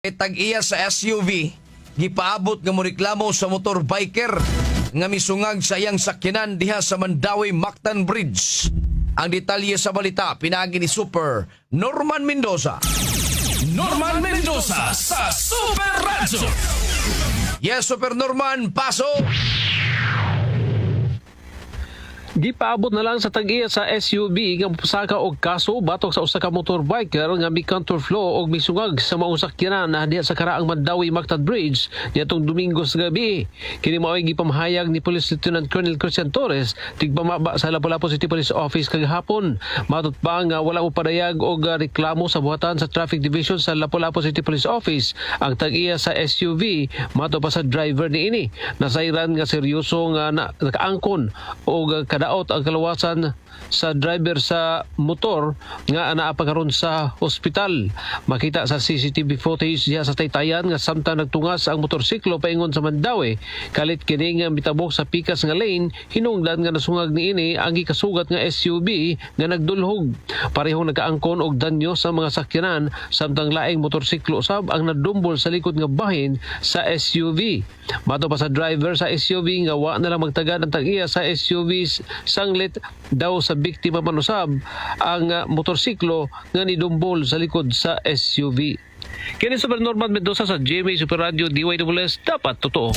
Tag-iya sa SUV, gipaabot nga moreklamo sa motorbiker nga misungag sa iyang sakyanan diha sa Mandawi Mactan Bridge. Ang detalye sa balita pinagi ni Super Norman Mendoza. Norman Mendoza sa Super Radio. Yes, Super Norman, pasok! Gipaabot na lang sa tag-iya sa SUV nga mopusaka og kaso batok sa usa ka motorbiker nga mi-counterflow og misungag sa maong sakyanan na diha sa karaang Mandawi Mactan Bridge niadtong Domingo sa gabi. Kini mao'y gipamahayag ni Police Lieutenant Colonel Christian Torres tigpamaba sa Lapu-Lapu City Police Office kagahapon. Matut pa nga wala mo padayag og reklamo sa buhatan sa Traffic Division sa Lapu-Lapu City Police Office. Ang tag-iya sa SUV mato pa sa driver niini nasayran nga seryoso nga nakaangkon og daot ang kalawasan sa driver sa motor nga anaa pa karon sa ospital. Makita sa CCTV footage diha sa Taytayan nga samtang nagtungas ang motorsiklo paingon sa Mandawi, kalit kini nga mitabok sa pikas nga lane, hinungdan nga nasungag niini ang gikasugat nga SUV nga nagdulhog. Parehong nagaangkon og danyo sa mga sakyanan samtang laing motorsiklo usab ang nadumbol sa likod nga bahin sa SUV. Mato pa sa driver sa SUV nga wa na lang magtagad ang tag-iya sa SUV sanglit daw sa biktima manusab ang motorsiklo nga nidumbol sa likod sa SUV. Kini Super Norman Mendoza sa GMA Super Radio DYWS, dapat totoo.